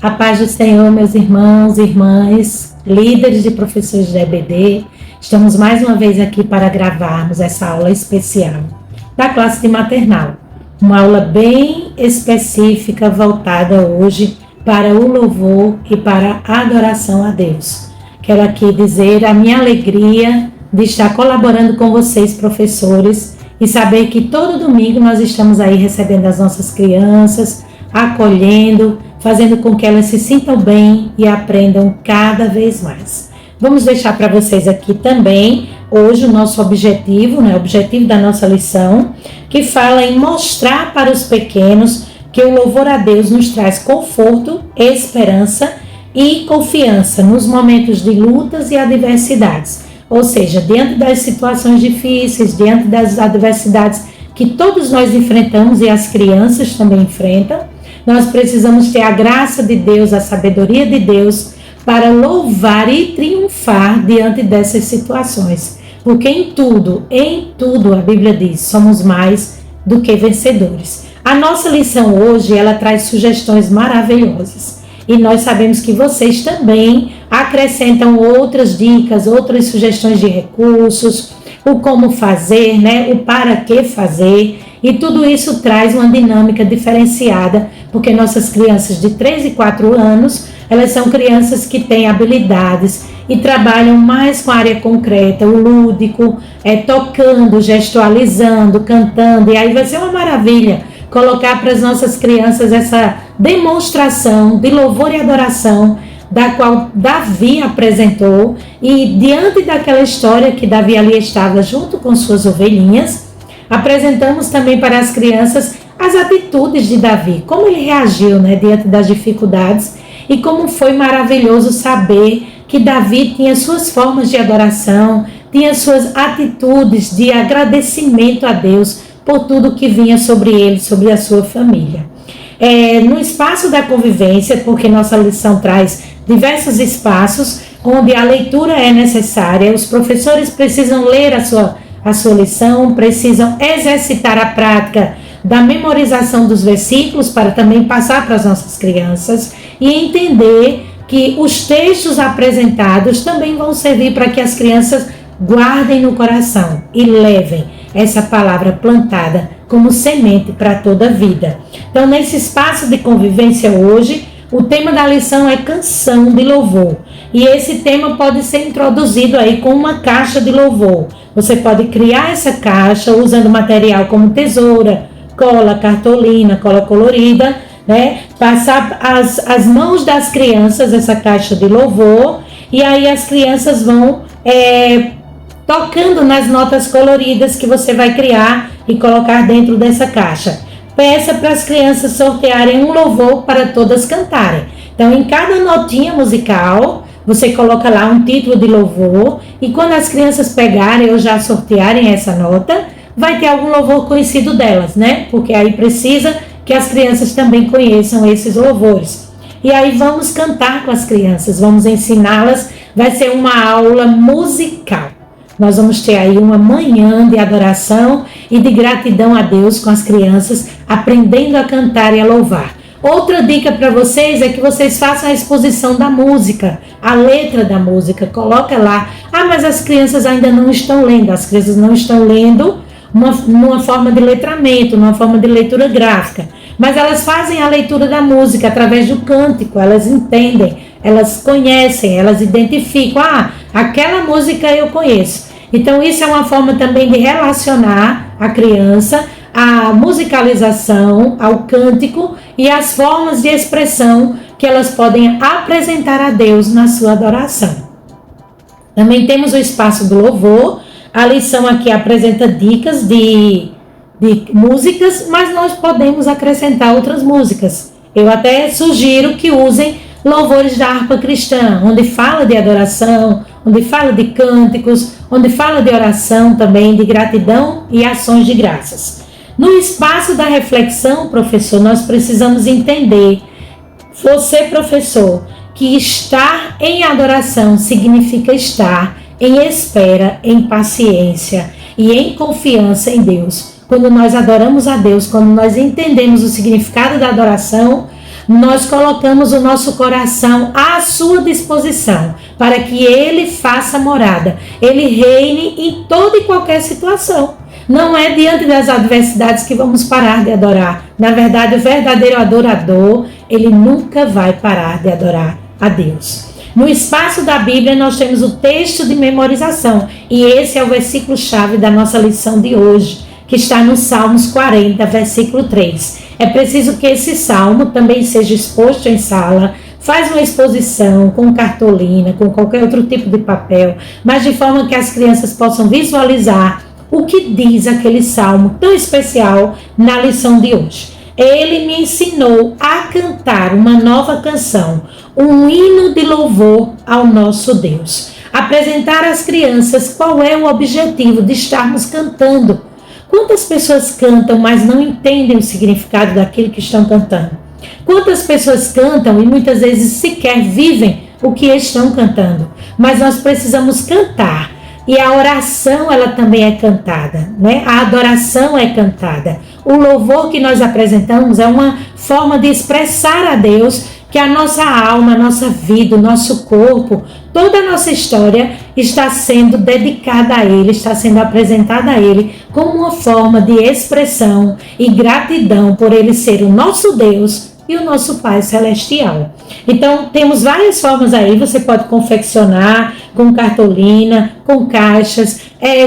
A paz do Senhor, meus irmãos e irmãs, líderes de professores da EBD, estamos mais uma vez aqui para gravarmos essa aula especial da classe de maternal. Uma aula bem específica, voltada hoje para o louvor e para a adoração a Deus. Quero aqui dizer a minha alegria de estar colaborando com vocês, professores, e saber que todo domingo nós estamos aí recebendo as nossas crianças, acolhendo, fazendo com que elas se sintam bem e aprendam cada vez mais. Vamos deixar para vocês aqui também, hoje, o nosso objetivo, o objetivo da nossa lição, que fala em mostrar para os pequenos que o louvor a Deus nos traz conforto, esperança e confiança nos momentos de lutas e adversidades. Ou seja, diante das situações difíceis, diante das adversidades que todos nós enfrentamos e as crianças também enfrentam, nós precisamos ter a graça de Deus, a sabedoria de Deus para louvar e triunfar diante dessas situações. Porque em tudo, a Bíblia diz, somos mais do que vencedores. A nossa lição hoje, ela traz sugestões maravilhosas. E nós sabemos que vocês também acrescentam outras dicas, outras sugestões de recursos, o como fazer, o para que fazer. E tudo isso traz uma dinâmica diferenciada, porque nossas crianças de 3 e 4 anos, elas são crianças que têm habilidades e trabalham mais com a área concreta, o lúdico, tocando, gestualizando, cantando. E aí vai ser uma maravilha colocar para as nossas crianças essa demonstração de louvor e adoração, da qual Davi apresentou. E diante daquela história que Davi ali estava junto com suas ovelhinhas, apresentamos também para as crianças as atitudes de Davi, como ele reagiu diante das dificuldades e como foi maravilhoso saber que Davi tinha suas formas de adoração, tinha suas atitudes de agradecimento a Deus por tudo que vinha sobre ele, sobre a sua família. No espaço da convivência, porque nossa lição traz diversos espaços onde a leitura é necessária, os professores precisam ler a sua lição, precisam exercitar a prática da memorização dos versículos para também passar para as nossas crianças e entender que os textos apresentados também vão servir para que as crianças guardem no coração e levem essa palavra plantada como semente para toda a vida. Então, nesse espaço de convivência hoje, o tema da lição é canção de louvor. E esse tema pode ser introduzido aí com uma caixa de louvor. Você pode criar essa caixa usando material como tesoura, cola, cartolina, cola colorida, passar as mãos das crianças essa caixa de louvor, e aí as crianças vão tocando nas notas coloridas que você vai criar e colocar dentro dessa caixa. Peça para as crianças sortearem um louvor para todas cantarem. Então, em cada notinha musical, você coloca lá um título de louvor, e quando as crianças pegarem ou já sortearem essa nota, vai ter algum louvor conhecido delas, Porque aí precisa que as crianças também conheçam esses louvores. E aí vamos cantar com as crianças, vamos ensiná-las, vai ser uma aula musical. Nós vamos ter aí uma manhã de adoração e de gratidão a Deus com as crianças, aprendendo a cantar e a louvar. Outra dica para vocês é que vocês façam a exposição da música, a letra da música, coloca lá. Mas as crianças ainda não estão lendo, as crianças não estão lendo numa forma de letramento, numa forma de leitura gráfica. Mas elas fazem a leitura da música através do cântico, elas entendem, elas conhecem, elas identificam. Aquela música eu conheço. Então, isso é uma forma também de relacionar a criança à musicalização, ao cântico e às formas de expressão que elas podem apresentar a Deus na sua adoração. Também temos o espaço do louvor. A lição aqui apresenta dicas de músicas, mas nós podemos acrescentar outras músicas. Eu até sugiro que usem louvores da harpa cristã, onde fala de adoração, onde fala de cânticos, onde fala de oração também, de gratidão e ações de graças. No espaço da reflexão, professor, nós precisamos entender, você, professor, que estar em adoração significa estar em espera, em paciência e em confiança em Deus. Quando nós adoramos a Deus, quando nós entendemos o significado da adoração, nós colocamos o nosso coração à sua disposição, para que Ele faça morada, Ele reine em toda e qualquer situação. Não é diante das adversidades que vamos parar de adorar. Na verdade, o verdadeiro adorador, ele nunca vai parar de adorar a Deus. No espaço da Bíblia, nós temos o texto de memorização, e esse é o versículo-chave da nossa lição de hoje, que está no Salmos 40, versículo 3. É preciso que esse salmo também seja exposto em sala. Faz uma exposição com cartolina, com qualquer outro tipo de papel, mas de forma que as crianças possam visualizar o que diz aquele salmo tão especial na lição de hoje. Ele me ensinou a cantar uma nova canção, um hino de louvor ao nosso Deus. Apresentar às crianças qual é o objetivo de estarmos cantando. Quantas pessoas cantam, mas não entendem o significado daquilo que estão cantando? Quantas pessoas cantam e muitas vezes sequer vivem o que estão cantando? Mas nós precisamos cantar. E a oração, ela também é cantada, né? A adoração é cantada. O louvor que nós apresentamos é uma forma de expressar a Deus que a nossa alma, a nossa vida, o nosso corpo, toda a nossa história está sendo dedicada a Ele, está sendo apresentada a Ele como uma forma de expressão e gratidão por Ele ser o nosso Deus e o nosso Pai Celestial. Então, temos várias formas aí, você pode confeccionar com cartolina, com caixas,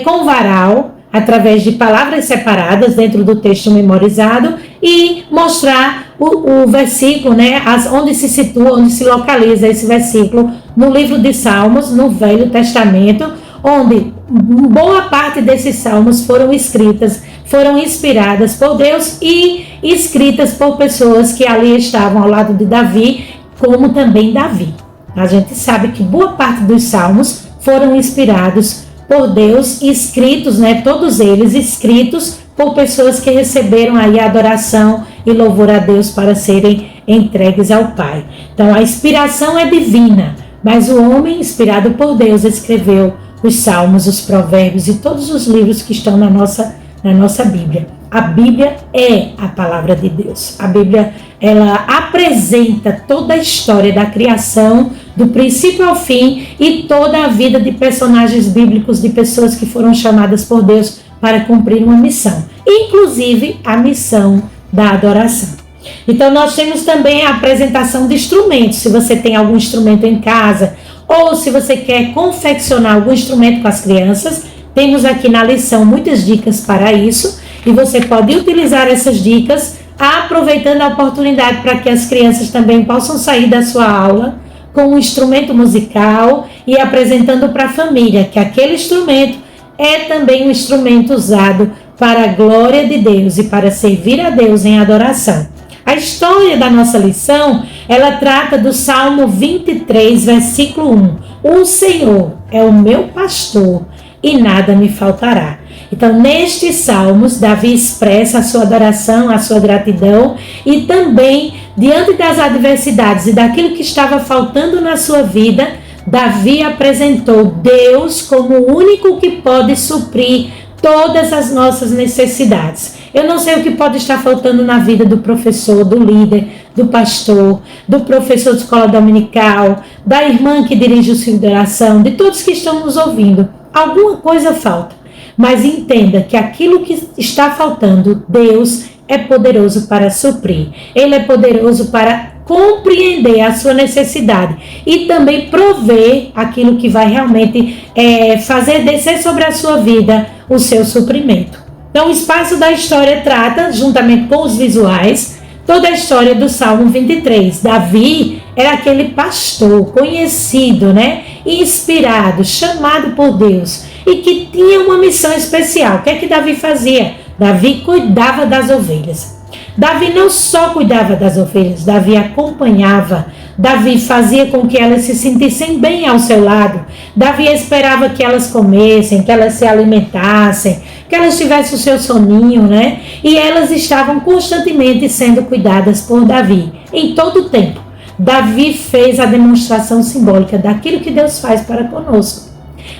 com varal, através de palavras separadas dentro do texto memorizado e mostrar o versículo, né, onde se situa, onde se localiza esse versículo no livro de Salmos, no Velho Testamento, onde boa parte desses salmos foram escritas, foram inspiradas por Deus e escritas por pessoas que ali estavam ao lado de Davi, como também Davi. A gente sabe que boa parte dos salmos foram inspirados por Deus, escritos, né, todos eles escritos por pessoas que receberam aí a adoração e louvor a Deus para serem entregues ao Pai. Então a inspiração é divina, mas o homem inspirado por Deus escreveu os salmos, os provérbios e todos os livros que estão na nossa Bíblia. A Bíblia é a palavra de Deus. A Bíblia, ela apresenta toda a história da criação, do princípio ao fim, e toda a vida de personagens bíblicos, de pessoas que foram chamadas por Deus para cumprir uma missão, inclusive a missão da adoração. Então nós temos também a apresentação de instrumentos. Se você tem algum instrumento em casa, ou se você quer confeccionar algum instrumento com as crianças, temos aqui na lição muitas dicas para isso, e você pode utilizar essas dicas aproveitando a oportunidade para que as crianças também possam sair da sua aula com um instrumento musical e apresentando para a família que aquele instrumento é também um instrumento usado para a glória de Deus e para servir a Deus em adoração. A história da nossa lição, ela trata do Salmo 23, versículo 1. O Senhor é o meu pastor e nada me faltará. Então, nestes salmos, Davi expressa a sua adoração, a sua gratidão e também, diante das adversidades e daquilo que estava faltando na sua vida, Davi apresentou Deus como o único que pode suprir todas as nossas necessidades. Eu não sei o que pode estar faltando na vida do professor, do líder, do pastor, do professor de escola dominical, da irmã que dirige o círculo de oração, de todos que estão nos ouvindo. Alguma coisa falta, mas entenda que aquilo que está faltando, Deus é poderoso para suprir. Ele é poderoso para compreender a sua necessidade e também prover aquilo que vai realmente fazer descer sobre a sua vida o seu suprimento. Então, o espaço da história trata, juntamente com os visuais, toda a história do Salmo 23. Davi era aquele pastor conhecido, né? Inspirado, chamado por Deus e que tinha uma missão especial. O que é que Davi fazia? Davi cuidava das ovelhas. Davi não só cuidava das ovelhas, Davi acompanhava, Davi fazia com que elas se sentissem bem ao seu lado, Davi esperava que elas comessem, que elas se alimentassem, que elas tivessem o seu soninho, né? E elas estavam constantemente sendo cuidadas por Davi, em todo o tempo. Davi fez a demonstração simbólica daquilo que Deus faz para conosco.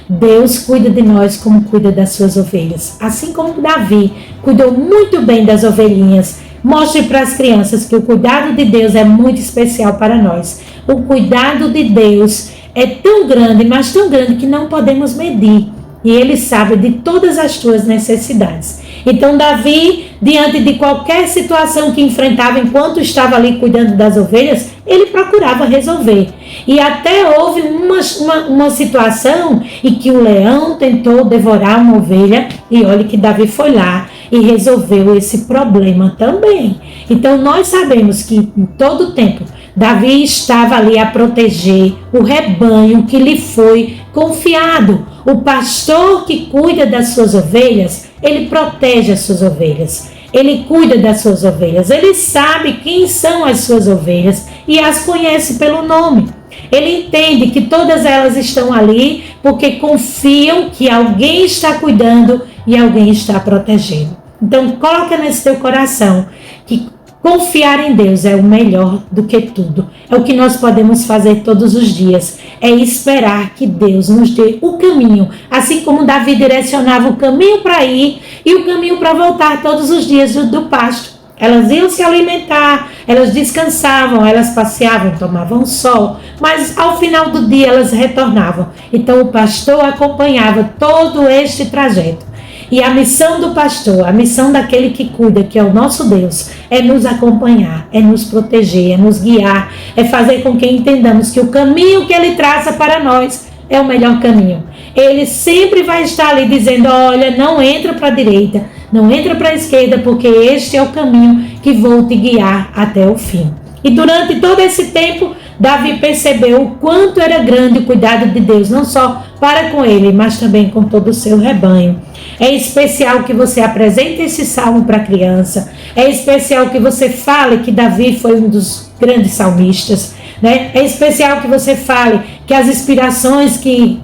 Deus cuida de nós como cuida das suas ovelhas. Assim como Davi cuidou muito bem das ovelhinhas Mostre para as crianças que o cuidado de Deus é muito especial para nós. O cuidado de Deus é tão grande, mas tão grande que não podemos medir. E Ele sabe de todas as tuas necessidades. Então Davi, diante de qualquer situação que enfrentava enquanto estava ali cuidando das ovelhas, ele procurava resolver. E até houve uma situação em que o leão tentou devorar uma ovelha, e olha que Davi foi lá e resolveu esse problema também. Então nós sabemos que em todo tempo Davi estava ali a proteger o rebanho que lhe foi confiado. O pastor que cuida das suas ovelhas, ele protege as suas ovelhas. Ele cuida das suas ovelhas. Ele sabe quem são as suas ovelhas e as conhece pelo nome. Ele entende que todas elas estão ali porque confiam que alguém está cuidando e alguém está protegendo. Então, coloca nesse teu coração que confiar em Deus é o melhor do que tudo. É o que nós podemos fazer todos os dias. É esperar que Deus nos dê o caminho. Assim como Davi direcionava o caminho para ir e o caminho para voltar todos os dias do pasto. Elas iam se alimentar, elas descansavam, elas passeavam, tomavam sol. Mas ao final do dia elas retornavam. Então o pastor acompanhava todo este trajeto. E a missão do pastor, a missão daquele que cuida, que é o nosso Deus, é nos acompanhar, é nos proteger, é nos guiar, é fazer com que entendamos que o caminho que Ele traça para nós é o melhor caminho. Ele sempre vai estar ali dizendo, olha, não entra para a direita, não entra para a esquerda, porque este é o caminho que vou te guiar até o fim. E durante todo esse tempo, Davi percebeu o quanto era grande o cuidado de Deus, não só para com ele, mas também com todo o seu rebanho. É especial que você apresente esse salmo para a criança. É especial que você fale que Davi foi um dos grandes salmistas. Né? É especial que você fale que as inspirações que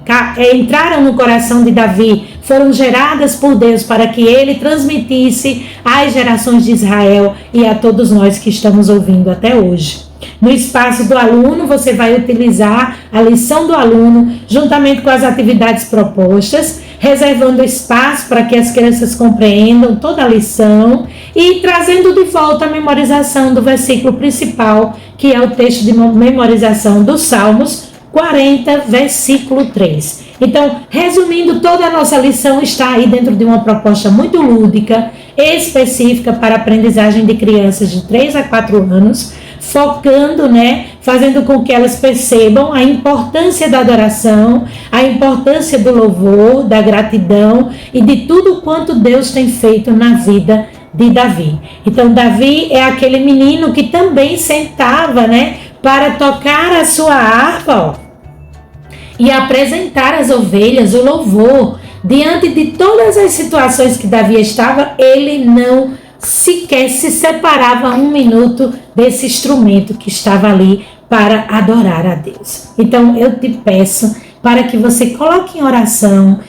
entraram no coração de Davi foram geradas por Deus para que ele transmitisse às gerações de Israel e a todos nós que estamos ouvindo até hoje. No espaço do aluno, você vai utilizar a lição do aluno juntamente com as atividades propostas, reservando espaço para que as crianças compreendam toda a lição e trazendo de volta a memorização do versículo principal, que é o texto de memorização dos Salmos 40, versículo 3. Então, resumindo, toda a nossa lição está aí dentro de uma proposta muito lúdica, específica para a aprendizagem de crianças de 3 a 4 anos, focando, fazendo com que elas percebam a importância da adoração, a importância do louvor, da gratidão e de tudo quanto Deus tem feito na vida de Davi. Então, Davi é aquele menino que também sentava, para tocar a sua harpa, e apresentar às ovelhas o louvor. Diante de todas as situações que Davi estava, ele não sequer se separava um minuto desse instrumento que estava ali para adorar a Deus. Então eu te peço para que você coloque em oração,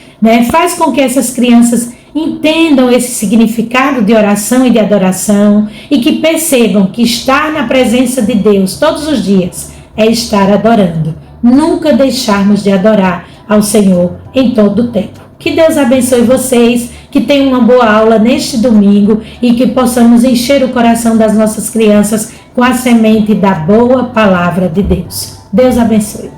faz com que essas crianças entendam esse significado de oração e de adoração e que percebam que estar na presença de Deus todos os dias é estar adorando. Nunca deixarmos de adorar ao Senhor em todo o tempo. Que Deus abençoe vocês, que tenham uma boa aula neste domingo e que possamos encher o coração das nossas crianças com a semente da boa palavra de Deus. Deus abençoe.